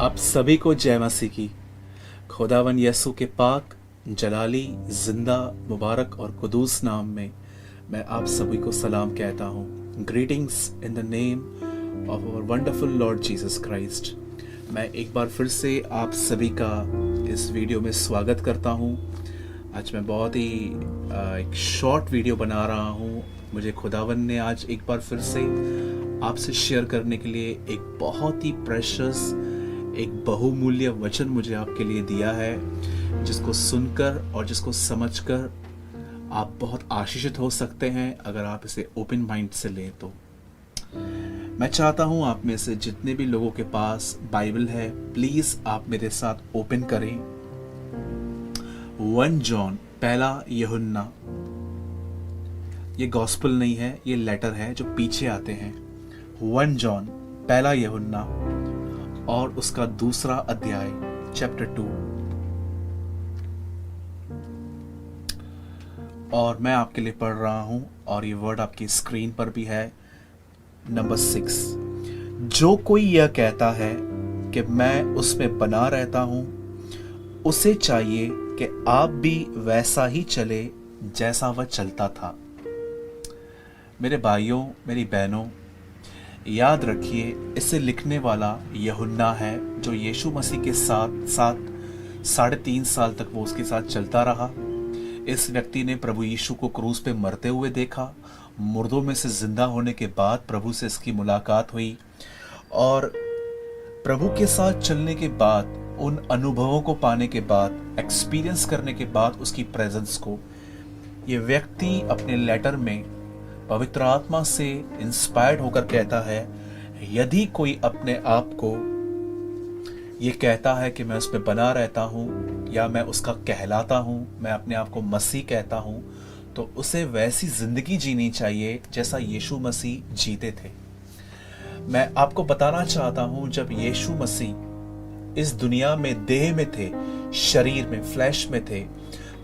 आप सभी को जय मसीह की। खुदावन यसु के पाक, जलाली, जिंदा, मुबारक और कुदूस नाम में मैं आप सभी को सलाम कहता हूँ। Greetings in the name of our wonderful Lord Jesus Christ. मैं एक बार फिर से आप सभी का इस वीडियो में स्वागत करता हूँ। आज मैं बहुत ही एक शॉर्ट वीडियो बना रहा हूँ। मुझे खुदावन ने आज एक बार फिर से आपसे शेयर करने के लिए एक बहुत ही प्रेशियस, एक बहुमूल्य वचन मुझे आपके लिए दिया है, जिसको सुनकर और जिसको समझकर आप बहुत आशीषित हो सकते हैं अगर आप इसे ओपन माइंड से लें तो। मैं चाहता हूं आप में से जितने भी लोगों के पास बाइबल है, प्लीज आप मेरे साथ ओपन करें 1 जॉन, पहला यूहन्ना। ये गॉस्पेल नहीं है, ये लेटर है जो पीछे आते हैं। 1 जॉन, पहला यूहन्ना और उसका दूसरा अध्याय, चैप्टर 2। और मैं आपके लिए पढ़ रहा हूं और ये वर्ड आपकी स्क्रीन पर भी है। नंबर 6, जो कोई यह कहता है कि मैं उसमें बना रहता हूं, उसे चाहिए कि आप भी वैसा ही चले जैसा वह चलता था। मेरे भाइयों, मेरी बहनों, याद रखिए, इसे लिखने वाला यूहन्ना है, जो यीशु मसीह के साथ 3.5 साल तक वो उसके साथ चलता रहा। इस व्यक्ति ने प्रभु यीशु को क्रूस पे मरते हुए देखा। मुर्दों में से जिंदा होने के बाद प्रभु से इसकी मुलाकात हुई और प्रभु के साथ चलने के बाद, उन अनुभवों को पाने के बाद, एक्सपीरियंस करने के बाद उसकी प्रेजेंस को, ये व्यक्ति अपने लेटर में पवित्र आत्मा से इंस्पायर्ड होकर कहता है, यदि कोई अपने आप को ये कहता है कि मैं उसमें बना रहता हूँ या मैं उसका कहलाता हूँ, मैं अपने आप को मसीह कहता हूँ, तो उसे वैसी जिंदगी जीनी चाहिए जैसा यीशु मसीह जीते थे। मैं आपको बताना चाहता हूँ, जब यीशु मसीह इस दुनिया में देह में थे, शरीर में, फ्लैश में थे,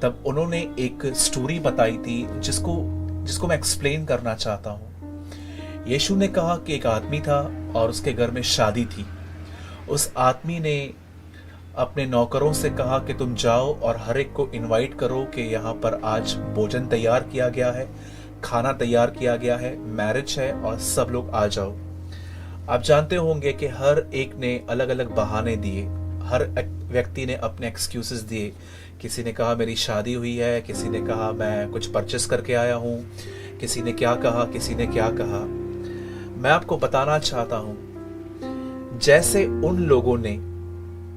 तब उन्होंने एक स्टोरी बताई थी जिसको मैं एक्सप्लेन करना चाहता हूं। यीशु ने कहा कि एक आदमी था और उसके घर में शादी थी। उस आदमी ने अपने नौकरों से कहा कि तुम जाओ और हर एक को इनवाइट करो कि यहाँ पर आज भोजन तैयार किया गया है, खाना तैयार किया गया है, मैरिज है और सब लोग आ जाओ। आप जानते होंगे कि हर एक ने अलग अलग बहाने दिए, हर व्यक्ति ने अपने एक्सक्यूजेस दिए। किसी ने कहा मेरी शादी हुई है, किसी ने कहा मैं कुछ परचेस करके आया हूँ, किसी ने क्या कहा, किसी ने क्या कहा। मैं आपको बताना चाहता हूँ, जैसे उन लोगों ने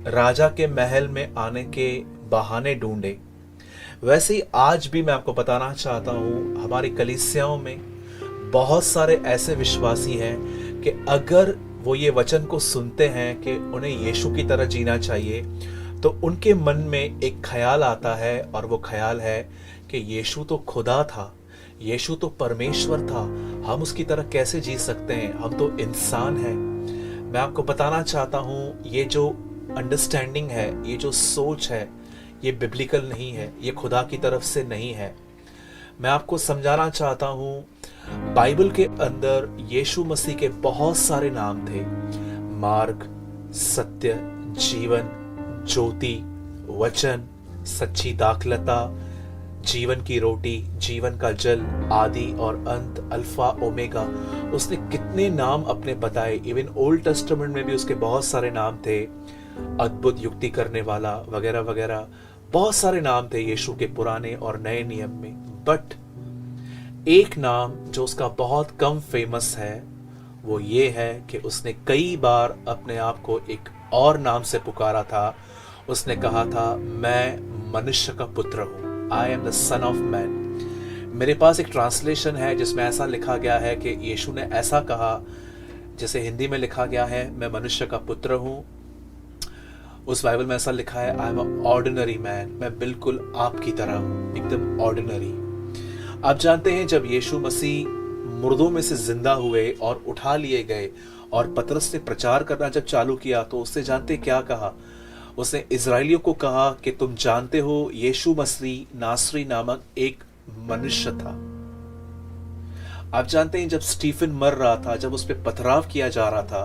राजा के महल में आने के बहाने ढूंढे, वैसे ही आज भी मैं आपको बताना चाहता हूँ, हमारी कलीसियाओं में बहुत सारे ऐसे विश्वासी हैं कि अगर वो ये वचन को सुनते हैं कि उन्हें यीशु की तरह जीना चाहिए, तो उनके मन में एक ख्याल आता है और वो ख्याल है कि यीशु तो खुदा था, यीशु तो परमेश्वर था, हम उसकी तरह कैसे जी सकते हैं, हम तो इंसान हैं। मैं आपको बताना चाहता हूँ, ये जो अंडरस्टैंडिंग है, ये जो सोच है, ये बिब्लिकल नहीं है, ये खुदा की तरफ से नहीं है। मैं आपको समझाना चाहता हूँ, बाइबल के अंदर यीशु मसीह के बहुत सारे नाम थे। मार्ग, सत्य, जीवन, ज्योति, वचन, सच्ची दाखलता, जीवन की रोटी, जीवन का जल, आदि और अंत, अल्फा ओमेगा। उसने कितने नाम अपने बताए। इवन ओल्ड टेस्टामेंट में भी उसके बहुत सारे नाम थे, अद्भुत युक्ति करने वाला वगैरह वगैरह, बहुत सारे नाम थे यीशु के पुराने और नए नियम में। बट एक नाम जो उसका बहुत कम फेमस है, वो ये है कि उसने कई बार अपने आप को एक और नाम से पुकारा था। उसने कहा था, मैं मनुष्य का पुत्र हूं, I am the son of man. मेरे पास एक ट्रांसलेशन है जिसमें ऐसा लिखा गया है कि यीशु ने ऐसा कहा, जैसे हिंदी में लिखा गया है, मैं मनुष्य का पुत्र हूं। उस बाइबल में ऐसा लिखा है, I am a ordinary man, मैं बिल्कुल आपकी तरह हूं, एकदम ऑर्डिनरी। आप जानते हैं, जब यीशु मसीह मुर्दों में से जिंदा हुए और उठा लिए गए और पतरस ने प्रचार करना जब चालू किया, तो उससे जानते क्या कहा? उसने इजराइलियों को कहा कि तुम जानते हो यीशु मसीह नासरी नामक एक मनुष्य था। आप जानते हैं, जब स्टीफन मर रहा था, जब उस पर पथराव किया जा रहा था,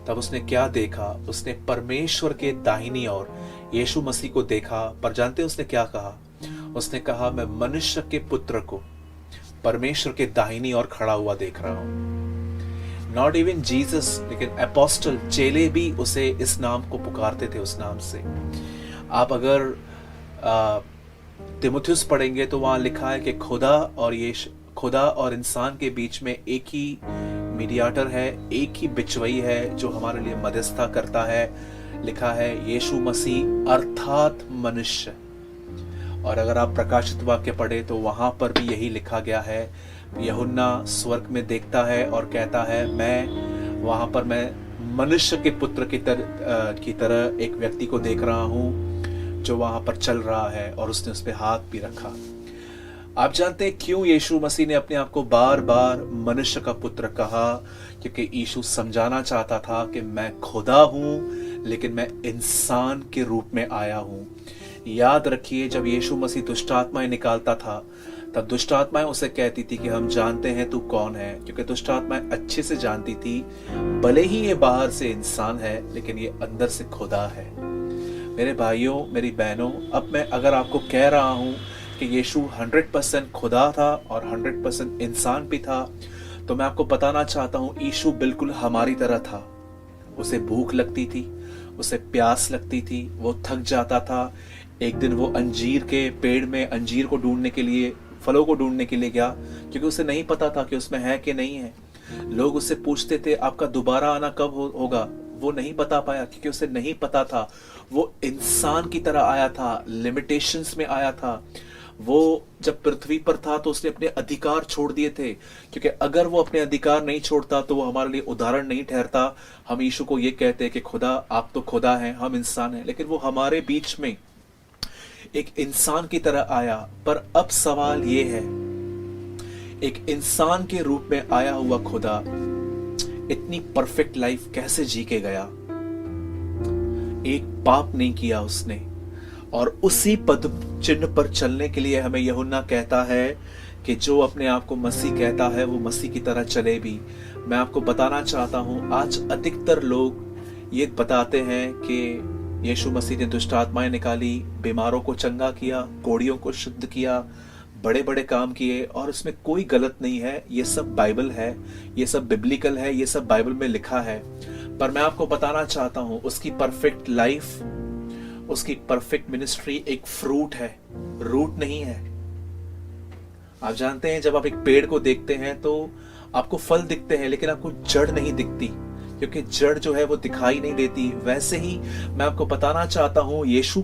तब उसने क्या देखा? उसने परमेश्वर के दाहिनी ओर यीशु मसीह को देखा। पर जानते हैं उसने क्या कहा? उसने कहा, मैं मनुष्य के पुत्र को परमेश्वर के दाहिनी ओर खड़ा हुआ देख रहा हूं। नॉट इवन जीसस, लेकिन अपोस्टल चेले भी उसे इस नाम को पुकारते थे, उस नाम से। आप अगर तिमुथियुस पढ़ेंगे तो वहां लिखा है कि खुदा और इंसान के बीच में एक ही मीडिएटर है, एक ही बिचवई है जो हमारे लिए मध्यस्थता करता है। लिखा है यीशु मसीह अर्थात मनुष्य। और अगर आप प्रकाशित वाक्य पढ़े तो वहां पर भी यही लिखा गया है। यूहन्ना स्वर्ग में देखता है और कहता है, मैं मनुष्य के पुत्र की तरह एक व्यक्ति को देख रहा हूं जो वहां पर चल रहा है, और उसने उस पर हाथ भी रखा। आप जानते हैं क्यों यीशु मसीह ने अपने आप को बार बार मनुष्य का पुत्र कहा? क्योंकि यीशु समझाना चाहता था कि मैं खुदा हूं, लेकिन मैं इंसान के रूप में आया हूं। याद रखिए, जब यीशु मसीह दुष्ट आत्माएं निकालता था, तब दुष्ट आत्माएं उसे कहती थी कि हम जानते हैं तू कौन है, क्योंकि दुष्ट आत्माएं अच्छे से जानती थी, भले ही ये बाहर से इंसान है लेकिन ये अंदर से खुदा है। मेरे भाइयों, मेरी बहनों, अब मैं अगर आपको कह रहा हूं कि यीशु 100% खुदा था और 100% इंसान भी था, तो मैं आपको बताना चाहता हूं, यीशु बिल्कुल हमारी तरह था। उसे भूख लगती थी, उसे प्यास लगती थी, वो थक जाता था। एक दिन वो अंजीर के पेड़ में अंजीर को ढूंढने के लिए, फलों को ढूंढने के लिए गया, क्योंकि उसे नहीं पता था कि उसमें है कि नहीं है। लोग उससे पूछते थे, आपका दोबारा आना कब होगा? वो नहीं बता पाया, क्योंकि उसे नहीं पता था। वो इंसान की तरह आया था, लिमिटेशंस में आया था। वो जब पृथ्वी पर था तो उसने अपने अधिकार छोड़ दिए थे, क्योंकि अगर वो अपने अधिकार नहीं छोड़ता तो वो हमारे लिए उदाहरण नहीं ठहरता। हम यीशु को ये कहते हैं कि खुदा, आप तो खुदा हैं, हम इंसान हैं, लेकिन वो हमारे बीच में एक इंसान की तरह आया। पर अब सवाल ये है, एक इंसान के रूप में आया हुआ खुदा इतनी परफेक्ट लाइफ कैसे जी के गया? एक पाप नहीं किया उसने, और उसी पद चिन्ह पर चलने के लिए हमें यूहन्ना कहता है कि जो अपने आप को मसीह कहता है वो मसीह की तरह चले भी। मैं आपको बताना चाहता हूं, आज अधिकतर लोग ये बताते हैं कि यीशु मसीह ने दुष्ट आत्माएं निकाली, बीमारों को चंगा किया, कोढ़ियों को शुद्ध किया, बड़े बड़े काम किए, और इसमें कोई गलत नहीं है। ये सब बाइबल है, ये सब बिब्लिकल है, ये सब बाइबल में लिखा है। पर मैं आपको बताना चाहता हूं, उसकी परफेक्ट लाइफ, उसकी परफेक्ट मिनिस्ट्री एक फ्रूट है, रूट नहीं है। आप जानते हैं, जब आप एक पेड़ को देखते हैं तो आपको फल दिखते हैं, लेकिन आपको जड़ नहीं दिखती, क्योंकि जड़ जो है वो दिखाई नहीं देती। वैसे ही मैं आपको बताना चाहता हूं, यीशु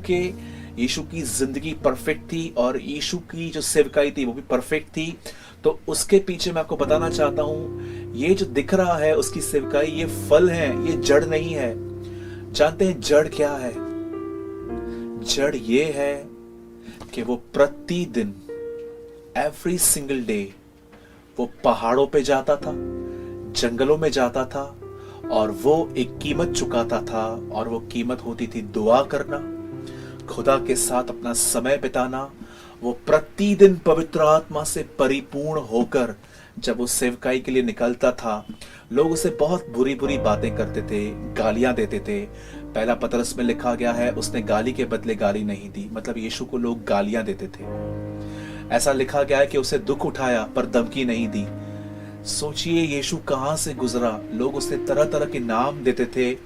की जिंदगी परफेक्ट थी, और यीशु की जो सेवकाई थी वो भी परफेक्ट थी। तो उसके पीछे मैं आपको बताना चाहता हूं, ये जो दिख रहा है उसकी सेवकाई, ये फल है, ये जड़ नहीं है। जानते हैं जड़ क्या है? जड़ ये है कि वो प्रतिदिन, एवरी सिंगल डे, वो पहाड़ों पे जाता था, जंगलों में जाता था, और वो एक कीमत चुकाता था, और वो कीमत होती थी दुआ करना, खुदा के साथ अपना समय बिताना। वो प्रतिदिन पवित्र आत्मा से परिपूर्ण होकर जब वो सेवकाई के लिए निकलता था, लोग उसे बहुत बुरी बुरी बातें करते थे, गालियां देते थे। पहला पतरस में लिखा गया है, उसने गाली के बदले गाली नहीं दी, मतलब यीशु को लोग गालियां देते थे। ऐसा लिखा गया है कि उसे दुख उठाया पर धमकी नहीं दी। सोचिए यीशु कहां से गुजरा, लोग उसे तरह तरह के नाम देते थे।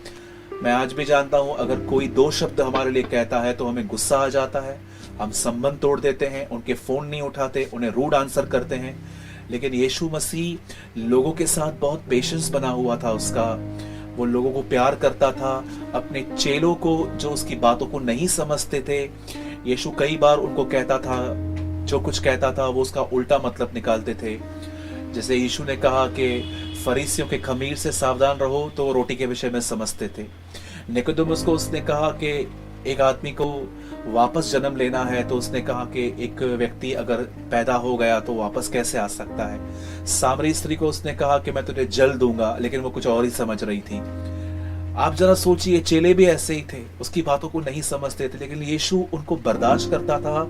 मैं आज भी जानता हूं, अगर कोई दो शब्द हमारे लिए कहता है तो हमें गुस्सा आ जाता है, हम संबंध तोड़ देते हैं, उनके फोन नहीं उठाते, उन्हें रूड आंसर करते हैं। लेकिन यीशु मसीह लोगों के साथ बहुत पेशेंस बना हुआ था उसका। वो लोगों को प्यार करता था। अपने चेलों को, जो उसकी बातों को नहीं समझते थे, यीशु कई बार उनको कहता था, जो कुछ कहता था वो उसका उल्टा मतलब निकालते थे। जैसे यीशु ने कहा कि फरीसियों के खमीर से सावधान रहो, तो वो रोटी के विषय में समझते थे। निकोदेमुस को उसने कहा कि एक आदमी को वापस जन्म लेना है, तो उसने कहा कि एक व्यक्ति अगर पैदा हो गया तो वापस कैसे आ सकता है। सामरी स्त्री को उसने कहा कि मैं तुझे जल दूंगा, लेकिन वो कुछ और ही समझ रही थी। आप जरा सोचिए, चेले भी ऐसे ही थे, उसकी बातों को नहीं समझते थे, लेकिन यीशु उनको बर्दाश्त करता था,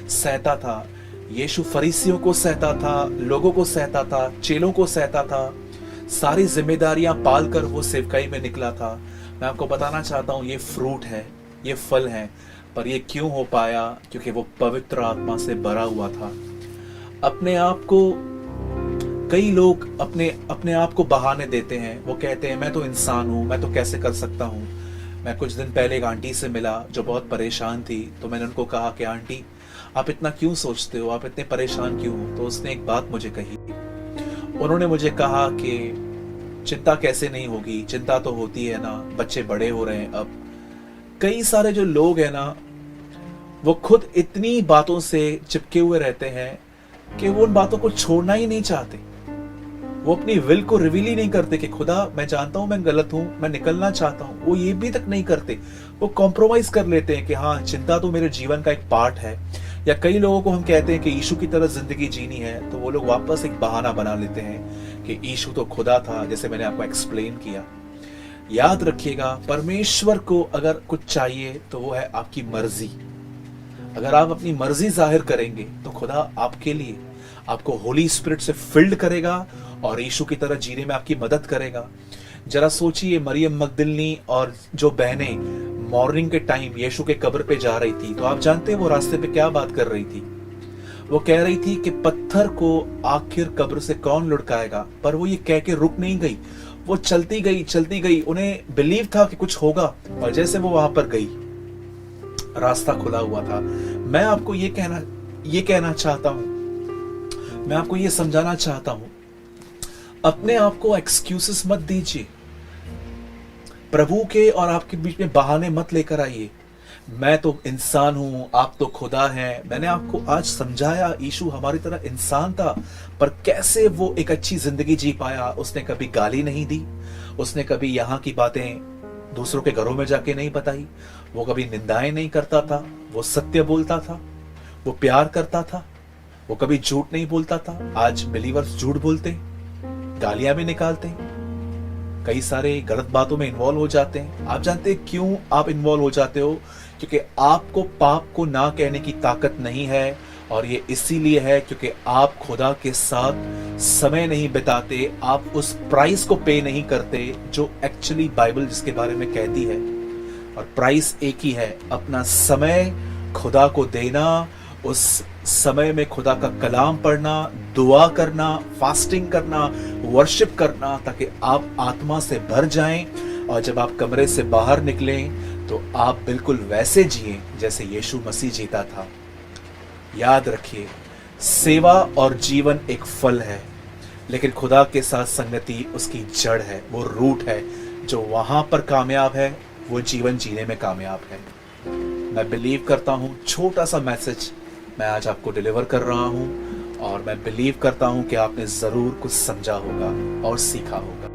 सहता था। यीशु फरीसियों को सहता था, लोगों को सहता था, चेलों को सहता था, सारी जिम्मेदारियां पाल कर वो सेवकाई में निकला था। मैं आपको बताना चाहता हूं, ये फ्रूट है, ये फल है, पर ये क्यों हो पाया? क्योंकि वो पवित्र आत्मा से भरा हुआ था। अपने आप को कई लोग अपने अपने आप को बहाने देते हैं। वो कहते हैं मैं तो इंसान हूं, मैं तो कैसे कर सकता हूं। मैं कुछ दिन पहले एक आंटी से मिला जो बहुत परेशान थी, तो मैंने उनको कहा कि आंटी आप इतना क्यों सोचते हो, आप इतने परेशान क्यों हो? तो उसने एक बात मुझे कही। उन्होंने मुझे कहा कि चिंता कैसे नहीं होगी, चिंता तो होती है ना, बच्चे बड़े हो रहे हैं। अब कई सारे जो लोग हैं ना, वो खुद इतनी बातों से चिपके हुए रहते हैं कि वो उन बातों को छोड़ना ही नहीं चाहते। वो अपनी विल को रिवील ही नहीं करते कि खुदा मैं जानता हूं मैं गलत हूं, मैं निकलना चाहता हूं। वो ये भी तक नहीं करते। वो कॉम्प्रोमाइज कर लेते हैं कि हाँ चिंता तो मेरे जीवन का एक पार्ट है। या कई लोगों को हम कहते हैं कि यीशु की तरह जिंदगी जीनी है, तो वो लोग वापस एक बहाना बना लेते हैं कि यीशु तो खुदा था, जैसे मैंने आपको एक्सप्लेन किया। याद रखिएगा, परमेश्वर को अगर कुछ चाहिए तो वो है आपकी मर्जी। अगर आप अपनी मर्जी जाहिर करेंगे तो खुदा आपके लिए आपको होली स्पिरिट से फिल्ड करेगा और यीशु की तरह जीने में आपकी मदद करेगा। जरा सोचिए, मरियम मगदलिनी और जो बहनें मॉर्निंग के टाइम यीशु के कब्र पे जा रही थी, तो आप जानते हैं वो रास्ते पे क्या बात कर रही थी? वो कह रही थी कि पत्थर को आखिर कब्र से कौन लुढ़काएगा। पर वो ये कह के रुक नहीं गई, वो चलती गई। उन्हें बिलीव था कि कुछ होगा, और जैसे वो वहां पर गई रास्ता खुला हुआ था। मैं आपको ये कहना चाहता हूं, मैं आपको ये समझाना चाहता हूं, अपने आप को एक्सक्यूजेस मत दीजिए। प्रभु के और आपके बीच में बहाने मत लेकर आइए। मैं तो इंसान हूं, आप तो खुदा हैं। मैंने आपको आज समझाया, यीशु हमारी तरह इंसान था, पर कैसे वो एक अच्छी जिंदगी जी पाया। उसने कभी गाली नहीं दी, उसने कभी यहाँ की बातें दूसरों के घरों में जाके नहीं बताई, वो कभी निंदाएं नहीं करता था, वो सत्य बोलता था, वो प्यार करता था, वो कभी झूठ नहीं बोलता था। आज बिलीवर्स झूठ बोलते हैं, गालियां भी निकालते हैं, कई सारे गलत बातों में इन्वॉल्व हो जाते हैं। आप जानते हैं क्यों आप इन्वॉल्व हो जाते हो? क्योंकि आपको पाप को ना कहने की ताकत नहीं है, और ये इसीलिए है क्योंकि आप खुदा के साथ समय नहीं बिताते, आप उस प्राइस को पे नहीं करते जो एक्चुअली बाइबल जिसके बारे में कहती है। और प्राइस एक ही है, अपना समय खुदा को देना, उस समय में खुदा का कलाम पढ़ना, दुआ करना, फास्टिंग करना, वर्शिप करना, ताकि आप आत्मा से भर जाएं, और जब आप कमरे से बाहर निकलें तो आप बिल्कुल वैसे जिए जैसे यीशु मसीह जीता था। याद रखिए, सेवा और जीवन एक फल है, लेकिन खुदा के साथ संगति उसकी जड़ है, वो रूट है। जो वहां पर कामयाब है वो जीवन जीने में कामयाब है। मैं बिलीव करता हूं, छोटा सा मैसेज मैं आज आपको डिलीवर कर रहा हूं, और मैं बिलीव करता हूं कि आपने जरूर कुछ समझा होगा और सीखा होगा।